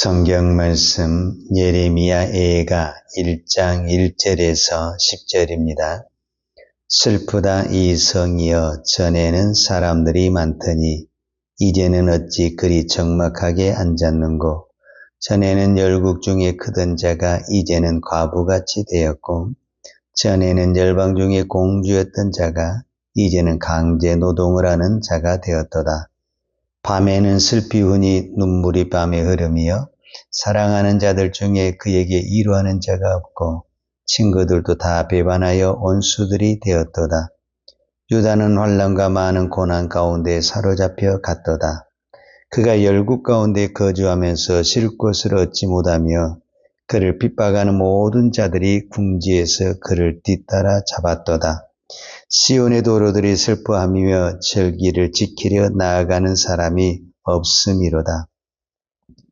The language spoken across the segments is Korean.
성경 말씀 예레미야 예가 1장 1절에서 10절입니다. 슬프다 이 성이여, 전에는 사람들이 많더니 이제는 어찌 그리 적막하게 앉았는고. 전에는 열국 중에 크던 자가 이제는 과부같이 되었고, 전에는 열방 중에 공주였던 자가 이제는 강제 노동을 하는 자가 되었도다. 밤에는 슬피 우니 눈물이 밤에 흐름이여, 사랑하는 자들 중에 그에게 위로하는 자가 없고 친구들도 다 배반하여 원수들이 되었도다. 유다는 환난과 많은 고난 가운데 사로잡혀 갔도다. 그가 열국 가운데 거주하면서 쉴 곳을 얻지 못하며 그를 핍박하는 모든 자들이 궁지에서 그를 뒤따라 잡았도다. 시온의 도로들이 슬퍼하며 절기를 지키려 나아가는 사람이 없음이로다.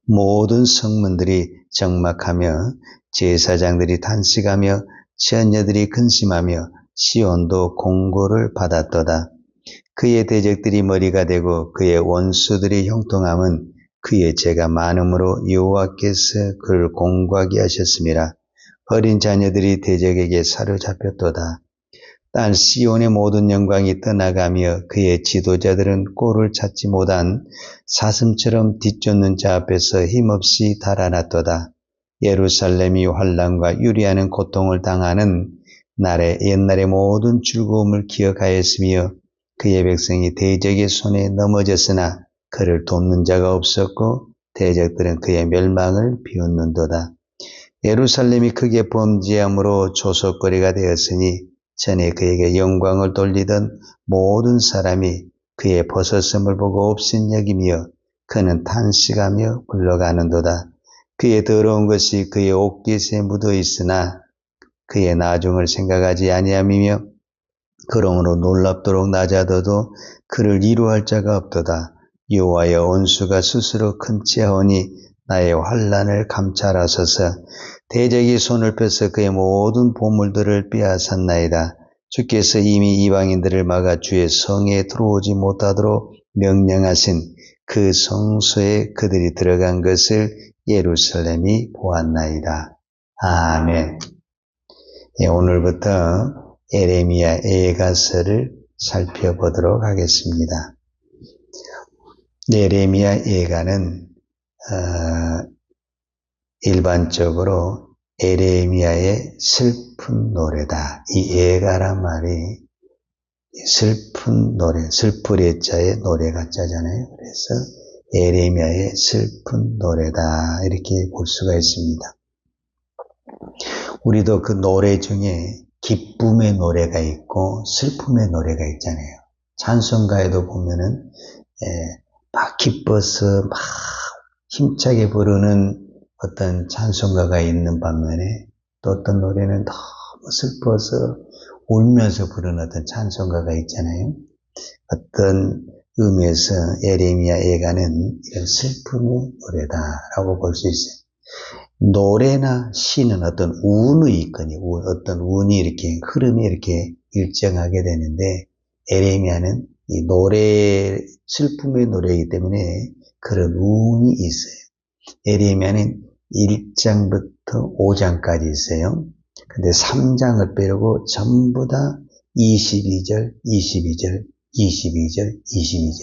모든 성문들이 적막하며 제사장들이 탄식하며 처녀들이 근심하며 시온도 공고를 받았도다. 그의 대적들이 머리가 되고 그의 원수들이 형통함은 그의 죄가 많음으로 여호와께서 그를 공고하게 하셨음이라. 어린 자녀들이 대적에게 사로잡혔도다. 딸 시온의 모든 영광이 떠나가며 그의 지도자들은 꼴을 찾지 못한 사슴처럼 뒤쫓는 자 앞에서 힘없이 달아났도다. 예루살렘이 환난과 유리하는 고통을 당하는 날에 옛날의 모든 즐거움을 기억하였으며 그의 백성이 대적의 손에 넘어졌으나 그를 돕는 자가 없었고 대적들은 그의 멸망을 비웃는도다. 예루살렘이 크게 범죄함으로 조속거리가 되었으니 전에 그에게 영광을 돌리던 모든 사람이 그의 벗었음을 보고 업신여기며 그는 탄식하며 굴러가는도다. 그의 더러운 것이 그의 옷깃에 묻어 있으나 그의 나중을 생각하지 아니함이며 그러므로 놀랍도록 낮아져도 그를 위로할 자가 없도다. 여호와의 원수가 스스로 큰 체하오니 나의 환난을 감찰하소서. 대적이 손을 펴서 그의 모든 보물들을 빼앗았나이다. 주께서 이미 이방인들을 막아 주의 성에 들어오지 못하도록 명령하신 그 성소에 그들이 들어간 것을 예루살렘이 보았나이다. 아멘. 오늘부터 예레미야 예가서를 살펴보도록 하겠습니다. 예레미야 예가는 일반적으로 예레미야의 슬픈 노래다. 이 예가란 말이 슬픈 노래, 슬프레자의 노래가 짜잖아요. 그래서 예레미야의 슬픈 노래다 이렇게 볼 수가 있습니다. 우리도 그 노래 중에 기쁨의 노래가 있고 슬픔의 노래가 있잖아요. 찬송가에도 보면은 막 기뻐서 막 힘차게 부르는 어떤 찬송가가 있는 반면에 또 어떤 노래는 너무 슬퍼서 울면서 부르는 어떤 찬송가가 있잖아요. 어떤 의미에서 예레미야 예가는 이런 슬픔의 노래다라고 볼 수 있어요. 노래나 시는 어떤 운의 있거든요. 어떤 운이 이렇게 흐름이 이렇게 일정하게 되는데 예레미야는 이 노래, 슬픔의 노래이기 때문에 그런 운이 있어요. 예레미야는 1장부터 5장까지 있어요. 근데 3장을 빼고 전부 다 22절, 22절, 22절, 22절.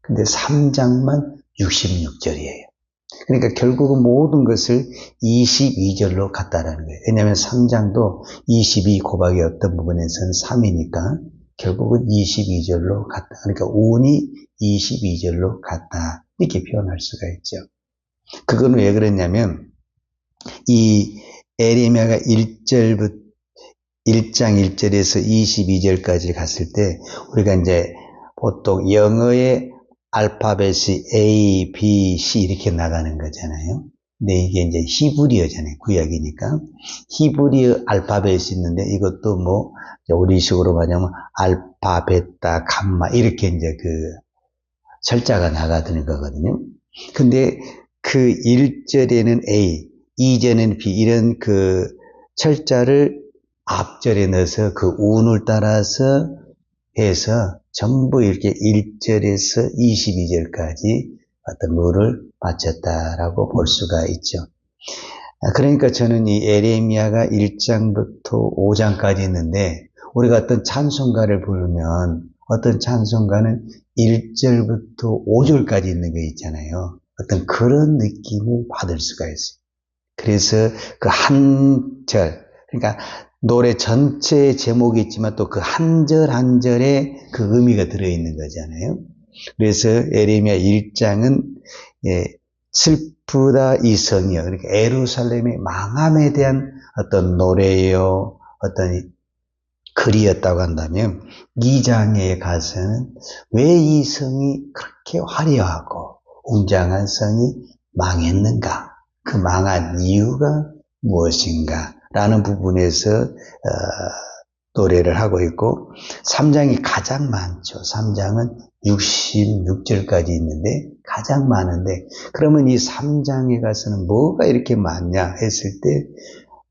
근데 3장만 66절이에요. 그러니까 결국은 모든 것을 22절로 갔다라는 거예요. 왜냐하면 3장도 22 곱하기 어떤 부분에서는 3이니까 결국은 22절로 갔다. 그러니까 운이 22절로 갔다. 이렇게 표현할 수가 있죠. 그건 왜 그랬냐면 이 예레미야가 1장 1절에서 22절까지 갔을 때 우리가 이제 보통 영어의 알파벳이 A, B, C 이렇게 나가는 거잖아요. 근데 이게 이제 히브리어잖아요. 구약이니까. 히브리어 알파벳이 있는데 이것도 뭐 우리식으로 말하면 알파, 베타, 감마 이렇게 이제 그 철자가 나가는 거거든요. 근데 그 1절에는 A, 2절에는 B 이런 그 철자를 앞절에 넣어서 그 운을 따라서 해서 전부 이렇게 1절에서 22절까지 어떤 룰을 바쳤다라고 볼 수가 있죠. 그러니까 저는 이 에레미야가 1장부터 5장까지 있는데 우리가 어떤 찬송가를 부르면 어떤 찬송가는 1절부터 5절까지 있는 게 있잖아요. 어떤 그런 느낌을 받을 수가 있어요. 그래서 그 한 절, 그러니까 노래 전체의 제목이 있지만 또 그 한 절 한 절에 그 의미가 들어있는 거잖아요. 그래서 에레미야 1장은 슬프다 이 성이요. 그러니까 예루살렘의 망함에 대한 어떤 노래요, 어떤 글이었다고 한다면 2장에 가서는 왜 이 성이 그렇게 화려하고 웅장한 성이 망했는가? 그 망한 이유가 무엇인가? 라는 부분에서 노래를 하고 있고 3장이 가장 많죠. 3장은 66절까지 있는데 가장 많은데 그러면 이 3장에 가서는 뭐가 이렇게 많냐 했을 때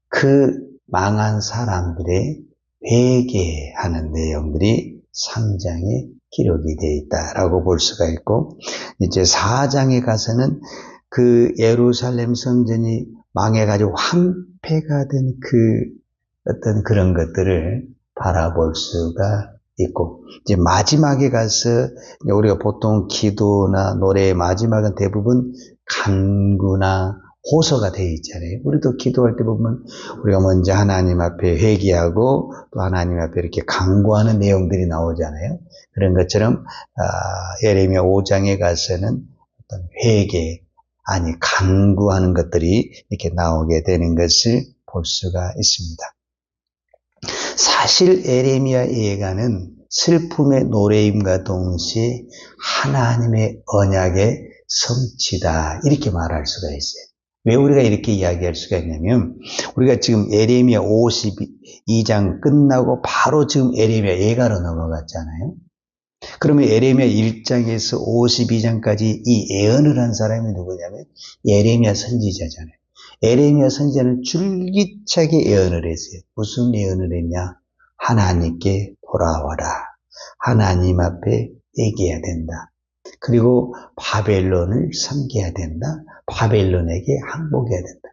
그 망한 사람들의 회개하는 내용들이 3장에 기록이 되어 있다라고 볼 수가 있고 이제 4장에 가서는 그 예루살렘 성전이 망해가지고 황폐가 된 그 어떤 그런 것들을 바라볼 수가 있고 이제 마지막에 가서 우리가 보통 기도나 노래의 마지막은 대부분 간구나 호소가 되어 있잖아요. 우리도 기도할 때 보면 우리가 먼저 하나님 앞에 회개하고 또 하나님 앞에 이렇게 간구하는 내용들이 나오잖아요. 그런 것처럼 예레미야 5장에 가서는 어떤 회개 아니 간구하는 것들이 이렇게 나오게 되는 것을 볼 수가 있습니다. 사실 에레미야 예가는 슬픔의 노래임과 동시에 하나님의 언약의 성취다 이렇게 말할 수가 있어요. 왜 우리가 이렇게 이야기할 수가 있냐면 우리가 지금 에레미야 52장 끝나고 바로 지금 에레미야 예가로 넘어갔잖아요. 그러면 에레미야 1장에서 52장까지 이 예언을 한 사람이 누구냐면 에레미야 선지자잖아요. 에레미야 선지자는 줄기차게 예언을 했어요. 무슨 예언을 했냐? 하나님께 돌아와라. 하나님 앞에 회개해야 된다. 그리고 바벨론을 섬겨야 된다. 바벨론에게 항복해야 된다.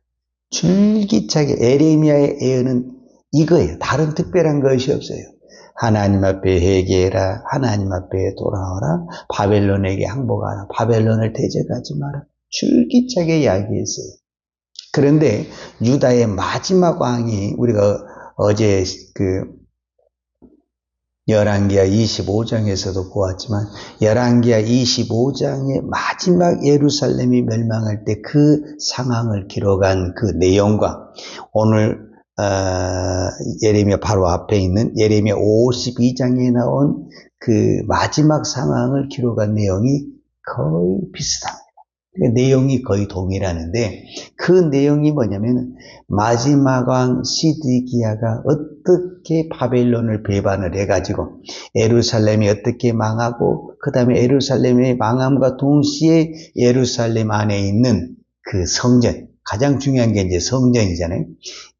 줄기차게 에레미야의 예언은 이거예요. 다른 특별한 것이 없어요. 하나님 앞에 회개해라. 하나님 앞에 돌아와라. 바벨론에게 항복하라. 바벨론을 대적하지 마라. 줄기차게 이야기했어요. 그런데 유다의 마지막 왕이 우리가 어제 그 열왕기하 25장에서도 보았지만 열왕기하 25장의 마지막 예루살렘이 멸망할 때 그 상황을 기록한 그 내용과 오늘 예레미야 바로 앞에 있는 예레미야 52장에 나온 그 마지막 상황을 기록한 내용이 거의 비슷합니다. 그러니까 내용이 거의 동일하는데 그 내용이 뭐냐면 마지막 왕 시드기야가 어떻게 바벨론을 배반을 해가지고 예루살렘이 어떻게 망하고 그 다음에 예루살렘의 망함과 동시에 예루살렘 안에 있는 그 성전 가장 중요한 게 이제 성전이잖아요.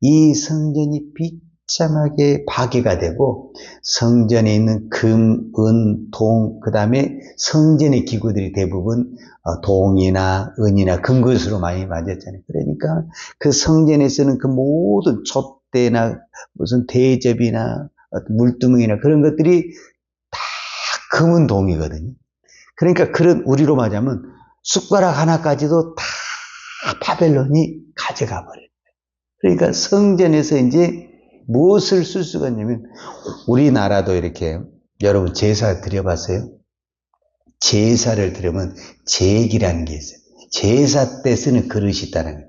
이 성전이 비참하게 파괴가 되고 성전에 있는 금, 은, 동, 그 다음에 성전의 기구들이 대부분 동이나 은이나 금것으로 많이 만졌잖아요. 그러니까 그 성전에 쓰는 그 모든 촛대나 무슨 대접이나 물두멍이나 그런 것들이 다 금은 동이거든요. 그러니까 그런 우리로 말하자면 숟가락 하나까지도 다 바벨론이 가져가 버려요. 그러니까 성전에서 이제 무엇을 쓸 수가 있냐면 우리나라도 이렇게 여러분 제사 드려봤어요? 제사를 드리면 제기라는 게 있어요. 제사 때 쓰는 그릇이 있다는 거예요.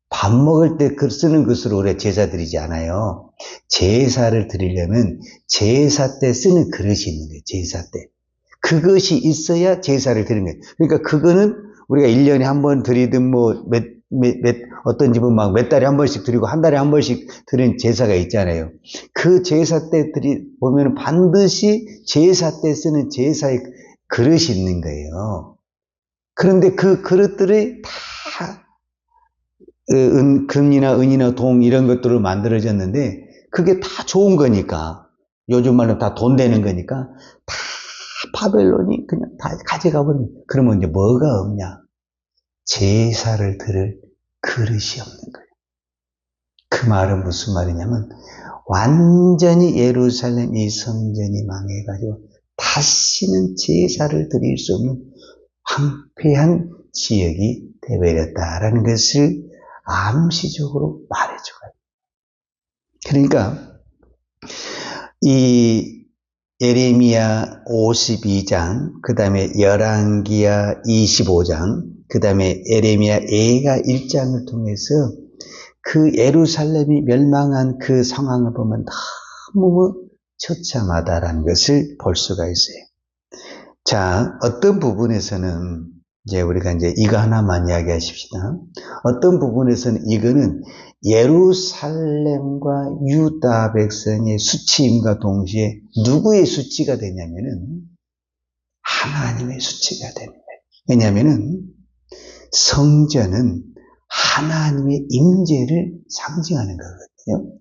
밥 먹을 때 쓰는 것으로 우리가 제사 드리지 않아요. 제사를 드리려면 제사 때 쓰는 그릇이 있는 거예요. 제사 때. 그것이 있어야 제사를 드리는 거예요. 그러니까 그거는 우리가 1년에 한 번 드리든 어떤 집은 막 몇 달에 한 번씩 드리고 한 달에 한 번씩 드리는 제사가 있잖아요. 그 제사 때 보면 반드시 제사 때 쓰는 제사의 그릇이 있는 거예요. 그런데 그 그릇들이 다 금이나 은이나 동 이런 것들로 만들어졌는데 그게 다 좋은 거니까 요즘 말로 다 돈 되는 거니까 다 바벨론이 그냥 다 가져가 버린. 그러면 이제 뭐가 없냐? 제사를 드릴 그릇이 없는 거예요. 그 말은 무슨 말이냐면 완전히 예루살렘 이 성전이 망해가지고 다시는 제사를 드릴 수 없는 황폐한 지역이 되어버렸다라는 것을 암시적으로 말해줘요. 그러니까 이 예레미야 52장, 그 다음에 열왕기야 25장, 그 다음에 예레미야 예가 1장을 통해서 그 예루살렘이 멸망한 그 상황을 보면 너무 처참하다라는 것을 볼 수가 있어요. 자, 어떤 부분에서는 이제 우리가 이제 이거 하나만 이야기하십시다. 어떤 부분에서는 이거는 예루살렘과 유다 백성의 수치임과 동시에 누구의 수치가 되냐면은 하나님의 수치가 됩니다. 왜냐하면은 성전은 하나님의 임재를 상징하는 거거든요.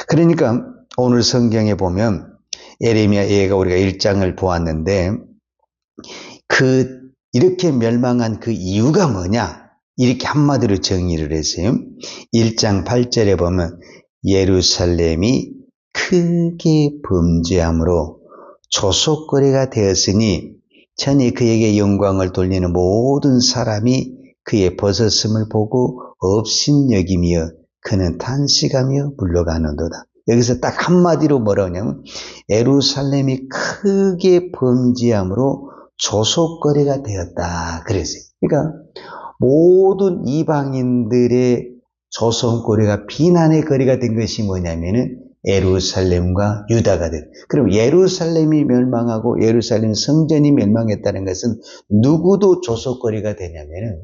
그러니까 오늘 성경에 보면 예레미야 예가 우리가 1장을 보았는데 이렇게 멸망한 그 이유가 뭐냐? 이렇게 한마디로 정의를 했어요. 1장 8절에 보면 예루살렘이 크게 범죄함으로 조속거리가 되었으니 전에 그에게 영광을 돌리는 모든 사람이 그의 벗었음을 보고 업신여기며 그는 탄식하며 물러가는도다. 여기서 딱 한마디로 뭐라고 하냐면 예루살렘이 크게 범죄함으로 조속거리가 되었다 그랬어요. 그러니까 모든 이방인들의 조속거리가 비난의 거리가 된 것이 뭐냐면은 예루살렘과 유다가 된. 그럼 예루살렘이 멸망하고 예루살렘 성전이 멸망했다는 것은 누구도 조속거리가 되냐면은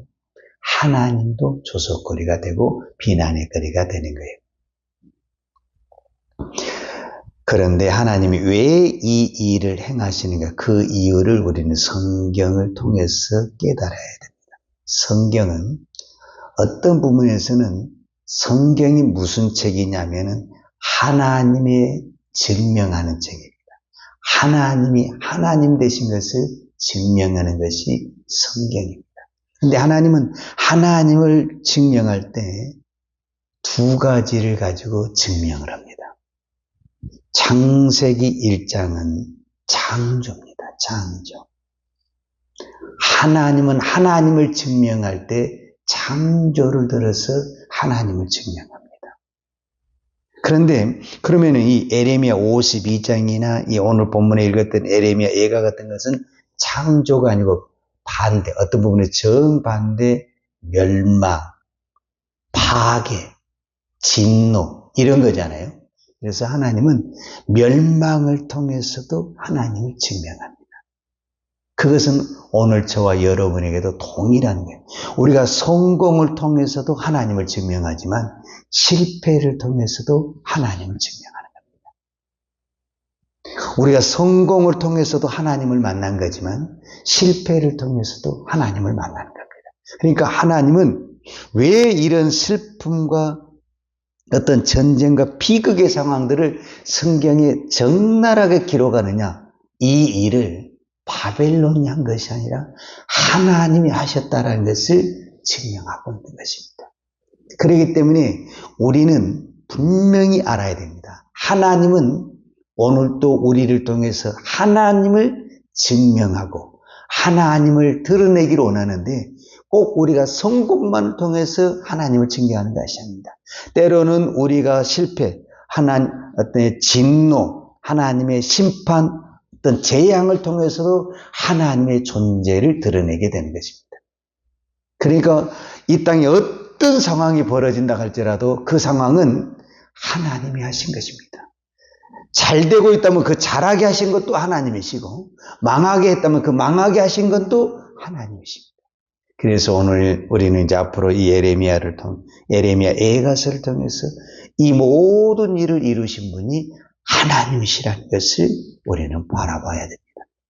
하나님도 조속거리가 되고 비난의 거리가 되는 거예요. 그런데 하나님이 왜 이 일을 행하시는가? 그 이유를 우리는 성경을 통해서 깨달아야 됩니다. 성경은 어떤 부분에서는 성경이 무슨 책이냐면은 하나님의 증명하는 책입니다. 하나님이 하나님 되신 것을 증명하는 것이 성경입니다. 근데 하나님은 하나님을 증명할 때 두 가지를 가지고 증명을 합니다. 창세기 1장은 창조입니다. 창조. 하나님은 하나님을 증명할 때 창조를 들어서 하나님을 증명합니다. 그런데 그러면 이 예레미야 52장이나 이 오늘 본문에 읽었던 예레미야 예가 같은 것은 창조가 아니고 반대, 어떤 부분에 정반대, 멸망, 파괴, 진노 이런 거잖아요. 그래서 하나님은 멸망을 통해서도 하나님을 증명합니다. 그것은 오늘 저와 여러분에게도 동일한 거예요. 우리가 성공을 통해서도 하나님을 증명하지만 실패를 통해서도 하나님을 증명하는 겁니다. 우리가 성공을 통해서도 하나님을 만난 거지만 실패를 통해서도 하나님을 만나는 겁니다. 그러니까 하나님은 왜 이런 슬픔과 어떤 전쟁과 비극의 상황들을 성경에 적나라하게 기록하느냐? 이 일을 바벨론이 한 것이 아니라 하나님이 하셨다라는 것을 증명하고 있는 것입니다. 그렇기 때문에 우리는 분명히 알아야 됩니다. 하나님은 오늘도 우리를 통해서 하나님을 증명하고 하나님을 드러내기를 원하는데 꼭 우리가 성공만을 통해서 하나님을 증명하는 것이 아닙니다. 때로는 우리가 실패, 어떤 진노, 하나님의 심판, 어떤 재앙을 통해서도 하나님의 존재를 드러내게 되는 것입니다. 그러니까 이 땅에 어떤 상황이 벌어진다 할지라도 그 상황은 하나님이 하신 것입니다. 잘 되고 있다면 그 잘하게 하신 것도 하나님이시고 망하게 했다면 그 망하게 하신 것도 하나님이십니다. 그래서 오늘 우리는 이제 앞으로 이 예레미야 예가서를 통해서 이 모든 일을 이루신 분이 하나님이시라는 것을 우리는 바라봐야 됩니다.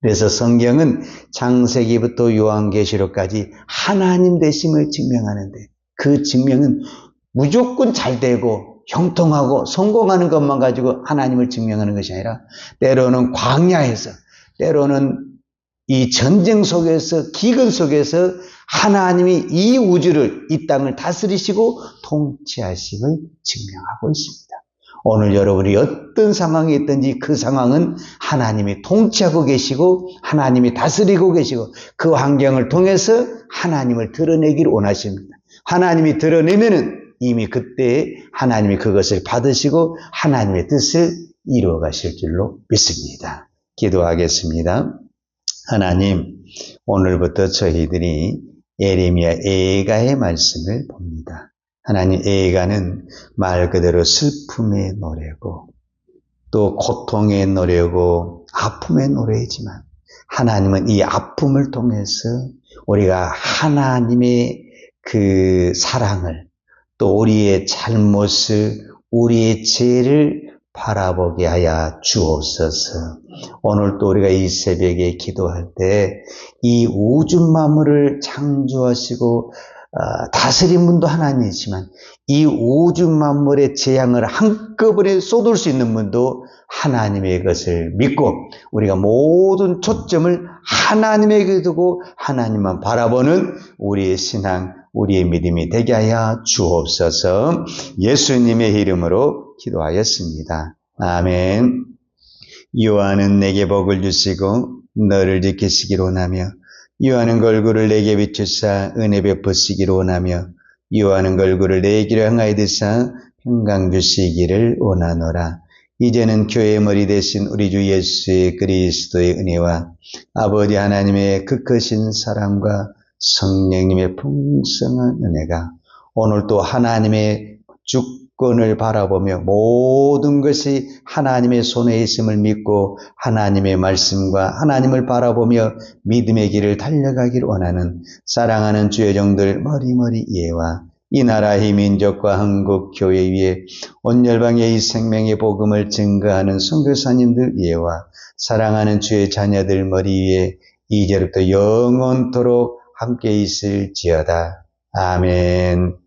그래서 성경은 창세기부터 요한계시록까지 하나님 되심을 증명하는데 그 증명은 무조건 잘 되고 형통하고 성공하는 것만 가지고 하나님을 증명하는 것이 아니라 때로는 광야에서 때로는 이 전쟁 속에서 기근 속에서 하나님이 이 우주를, 이 땅을 다스리시고 통치하심을 증명하고 있습니다. 오늘 여러분이 어떤 상황에 있든지 그 상황은 하나님이 통치하고 계시고 하나님이 다스리고 계시고 그 환경을 통해서 하나님을 드러내기를 원하십니다. 하나님이 드러내면은 이미 그때 하나님이 그것을 받으시고 하나님의 뜻을 이루어 가실 줄로 믿습니다. 기도하겠습니다. 하나님, 오늘부터 저희들이 예레미야 애가의 말씀을 봅니다. 하나님, 애가는 말 그대로 슬픔의 노래고 또 고통의 노래고 아픔의 노래이지만 하나님은 이 아픔을 통해서 우리가 하나님의 그 사랑을 또 우리의 잘못을 우리의 죄를 바라보게 하여 주옵소서. 오늘 또 우리가 이 새벽에 기도할 때 이 우주 만물을 창조하시고 다스린 분도 하나님이지만 이 우주 만물의 재앙을 한꺼번에 쏟을 수 있는 분도 하나님의 것을 믿고 우리가 모든 초점을 하나님에게 두고 하나님만 바라보는 우리의 신앙, 우리의 믿음이 되게 하여 주옵소서. 예수님의 이름으로 기도하였습니다. 아멘. 여호와는 내게 복을 주시고 너를 지키시기로 원하며 여호와는 얼굴을 내게 비추사 은혜 베푸시기로 원하며 여호와는 얼굴을 내게로 향하여 드사 평강 주시기를 원하노라. 이제는 교회의 머리 대신 우리 주 예수 그리스도의 은혜와 아버지 하나님의 그 크신 사랑과 성령님의 풍성한 은혜가 오늘 또 하나님의 주권을 바라보며 모든 것이 하나님의 손에 있음을 믿고 하나님의 말씀과 하나님을 바라보며 믿음의 길을 달려가기를 원하는 사랑하는 주의 종들 머리머리 예와 이 나라 이 민족과 한국 교회 위에 온 열방의 이 생명의 복음을 증거하는 선교사님들 예와 사랑하는 주의 자녀들 머리 위에 이제부터 영원토록 함께 있을지어다. 아멘.